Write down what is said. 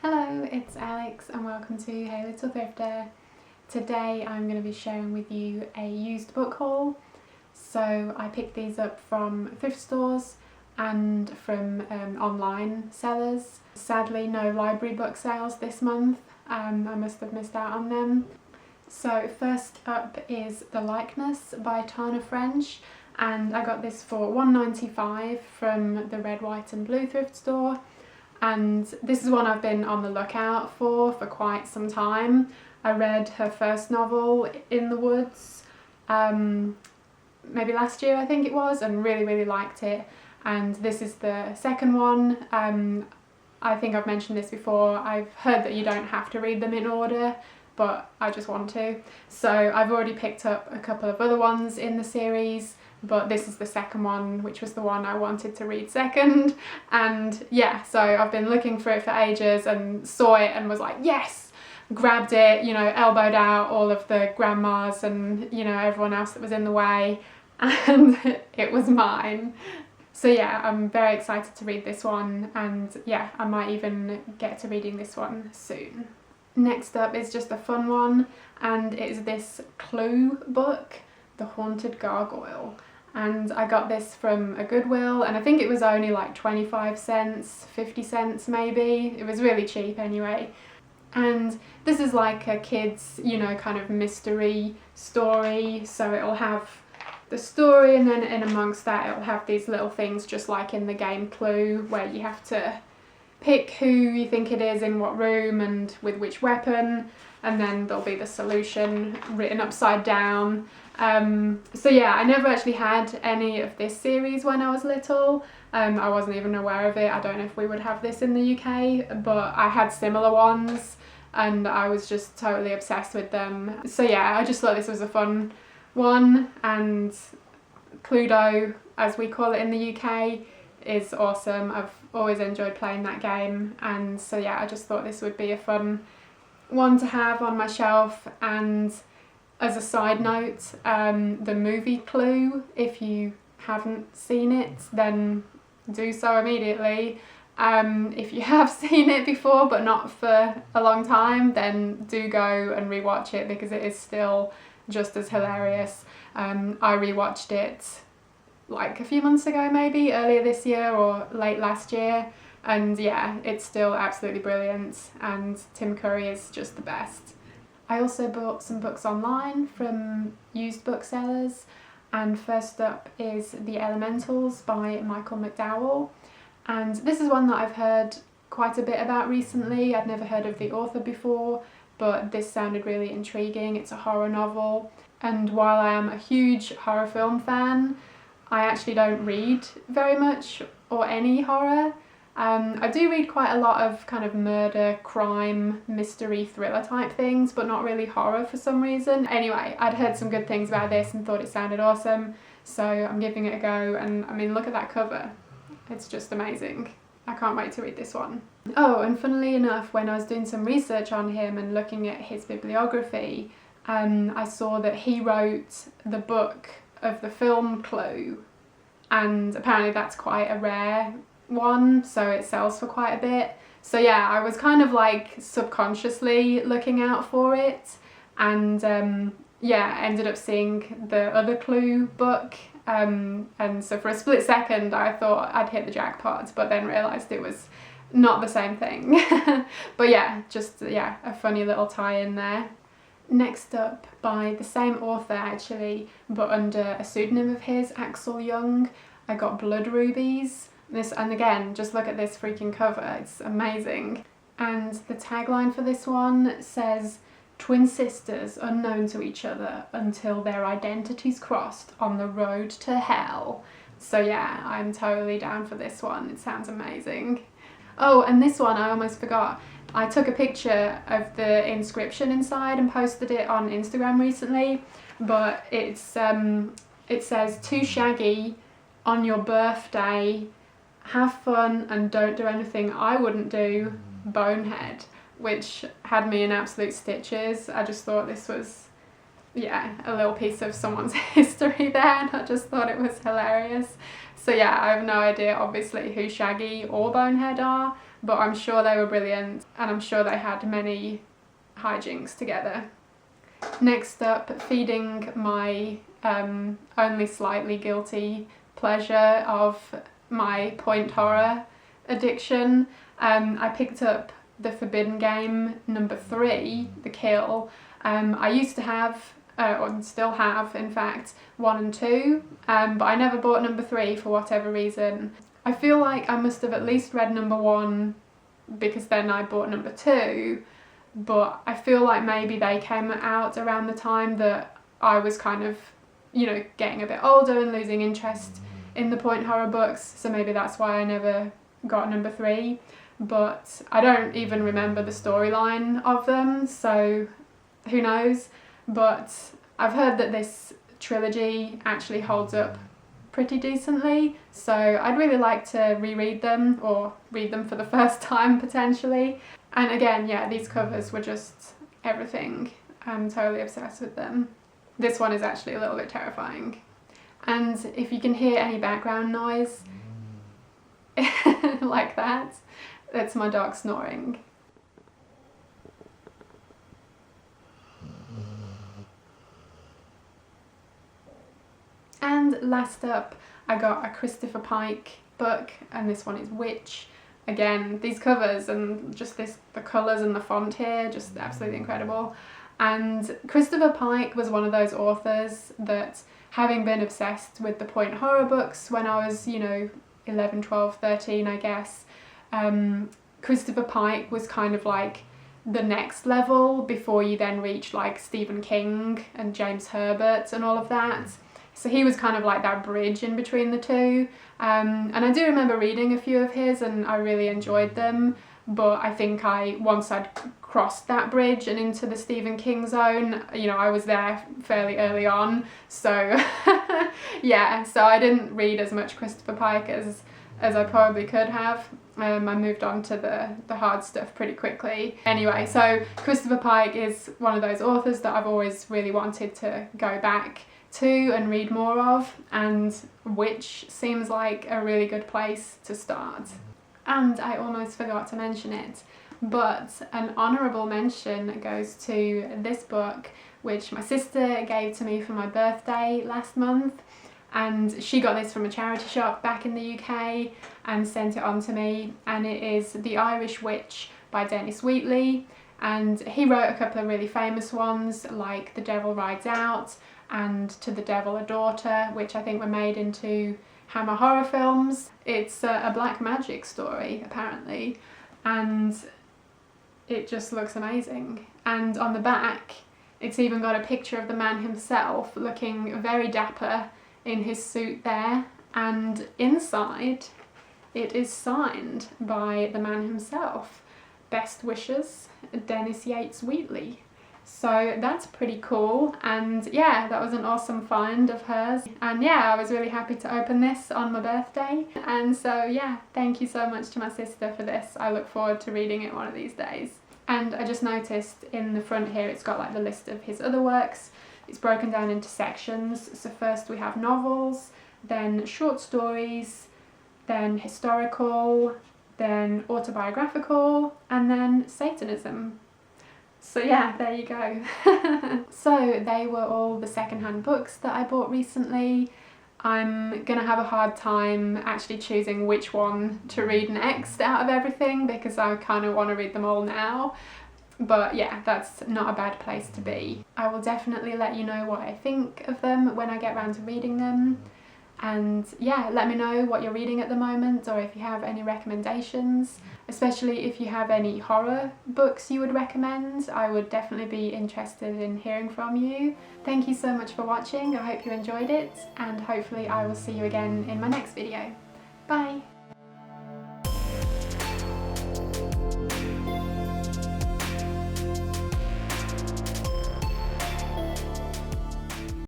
Hello, it's Alex and welcome to Hey Little Thrifter. Today I'm going to be sharing with you a used book haul. So I picked these up from thrift stores and from online sellers. Sadly no library book sales this month, I must have missed out on them. So first up is The Likeness by Tana French, and I got this for $1.95 from the Red, White and Blue thrift store. And this is one I've been on the lookout for quite some time. I read her first novel, In the Woods, maybe last year I think it was, and really liked it. And this is the second one. I think I've mentioned this before. I've heard that you don't have to read them in order, but I just want to. So I've already picked up a couple of other ones in the series, but this is the second one, which was the one I wanted to read second. And yeah, so I've been looking for it for ages and saw it and was like, yes! Grabbed it, you know, elbowed out all of the grandmas and, you know, everyone else that was in the way, and it was mine. So yeah, I'm very excited to read this one, and yeah, I might even get to reading this one soon. Next up is just a fun one, and it's this Clue book, The Haunted Gargoyle. And I got this from a Goodwill, and I think it was only like 25 cents, 50 cents maybe. It was really cheap anyway. And this is like a kid's, you know, kind of mystery story. So it'll have the story, and then in amongst that it'll have these little things just like in the game Clue, where you have to pick who you think it is in what room and with which weapon, and then there'll be the solution written upside down. So yeah, I never actually had any of this series when I was little. I wasn't even aware of it. I don't know if we would have this in the UK, but I had similar ones and I was just totally obsessed with them. So yeah, I just thought this was a fun one, and Cluedo, as we call it in the UK, is awesome. I've always enjoyed playing that game, and so yeah, I just thought this would be a fun one to have on my shelf. And as a side note, the movie Clue, if you haven't seen it, then do so immediately. If you have seen it before but not for a long time, then do go and rewatch it, because it is still just as hilarious. I rewatched it like a few months ago, maybe earlier this year or late last year, and yeah, it's still absolutely brilliant, and Tim Curry is just the best. I also bought some books online from used booksellers, and first up is The Elementals by Michael McDowell, and this is one that I've heard quite a bit about recently. I'd never heard of the author before, but this sounded really intriguing. It's a horror novel, and while I am a huge horror film fan, I actually don't read very much or any horror. I do read quite a lot of kind of murder, crime, mystery, thriller type things, but not really horror for some reason. Anyway, I'd heard some good things about this and thought it sounded awesome, so I'm giving it a go. And I mean, look at that cover. It's just amazing. I can't wait to read this one. Oh, and funnily enough, when I was doing some research on him and looking at his bibliography, I saw that he wrote the book of the film Clue, and apparently that's quite a rare one, so it sells for quite a bit. So yeah, I was kind of like subconsciously looking out for it, and yeah, ended up seeing the other Clue book, and so for a split second I thought I'd hit the jackpot, but then realised it was not the same thing. But yeah, just yeah, a funny little tie-in there. Next up, by the same author actually, but under a pseudonym of his, Axel Young, I got Blood Rubies. This, and again, just look at this freaking cover, it's amazing. And the tagline for this one says, "Twin sisters unknown to each other until their identities crossed on the road to hell." So yeah, I'm totally down for this one, it sounds amazing. Oh, and this one I almost forgot. I took a picture of the inscription inside and posted it on Instagram recently, but it's it says, "To Shaggy, on your birthday, have fun and don't do anything I wouldn't do, Bonehead," which had me in absolute stitches. I just thought this was, yeah, a little piece of someone's history there, and I just thought it was hilarious. So yeah, I have no idea obviously who Shaggy or Bonehead are, but I'm sure they were brilliant, and I'm sure they had many hijinks together. Next up, feeding my only slightly guilty pleasure of my point horror addiction, I picked up The Forbidden Game #3, The Kill. I used to have, or still have in fact, 1 and 2, but I never bought #3 for whatever reason. I feel like I must have at least read #1 because then I bought #2, but I feel like maybe they came out around the time that I was kind of, you know, getting a bit older and losing interest in the point horror books, so maybe that's why I never got #3, but I don't even remember the storyline of them, so who knows. But I've heard that this trilogy actually holds up pretty decently, so I'd really like to reread them, or read them for the first time potentially. And again, yeah, these covers were just everything. I'm totally obsessed with them. This one is actually a little bit terrifying. And if you can hear any background noise like that, it's my dog snoring. And last up, I got a Christopher Pike book, and this one is Witch. Again, these covers and just the colours and the font here, just absolutely incredible. And Christopher Pike was one of those authors that, having been obsessed with the point horror books when I was, you know, 11, 12, 13, I guess, Christopher Pike was kind of like the next level before you then reach like Stephen King and James Herbert and all of that. So he was kind of like that bridge in between the two. And I do remember reading a few of his and I really enjoyed them, but I think once I'd crossed that bridge and into the Stephen King zone, you know, I was there fairly early on, so yeah, so I didn't read as much Christopher Pike as I probably could have. I moved on to the hard stuff pretty quickly. Anyway, so Christopher Pike is one of those authors that I've always really wanted to go back to and read more of, and Witch seems like a really good place to start. And I almost forgot to mention it, but an honourable mention goes to this book, which my sister gave to me for my birthday last month, and she got this from a charity shop back in the UK and sent it on to me, and it is The Irish Witch by Dennis Wheatley, and he wrote a couple of really famous ones like The Devil Rides Out and To the Devil a Daughter, which I think were made into Hammer horror films. It's a black magic story apparently, and it just looks amazing. And on the back it's even got a picture of the man himself looking very dapper in his suit there, and inside it is signed by the man himself. Best wishes, Dennis Yates Wheatley. So that's pretty cool, and yeah, that was an awesome find of hers. And yeah, I was really happy to open this on my birthday, and so yeah, thank you so much to my sister for this. I look forward to reading it one of these days. And I just noticed in the front here it's got like the list of his other works. It's broken down into sections. So first we have novels, then short stories, then historical, then autobiographical, and then Satanism. So yeah, there you go. So they were all the secondhand books that I bought recently. I'm gonna have a hard time actually choosing which one to read next out of everything, because I kind of want to read them all now. But yeah, that's not a bad place to be. I will definitely let you know what I think of them when I get around to reading them. And yeah, let me know what you're reading at the moment, or if you have any recommendations, especially if you have any horror books you would recommend. I would definitely be interested in hearing from you. Thank you so much for watching. I hope you enjoyed it, and hopefully I will see you again in my next video. Bye!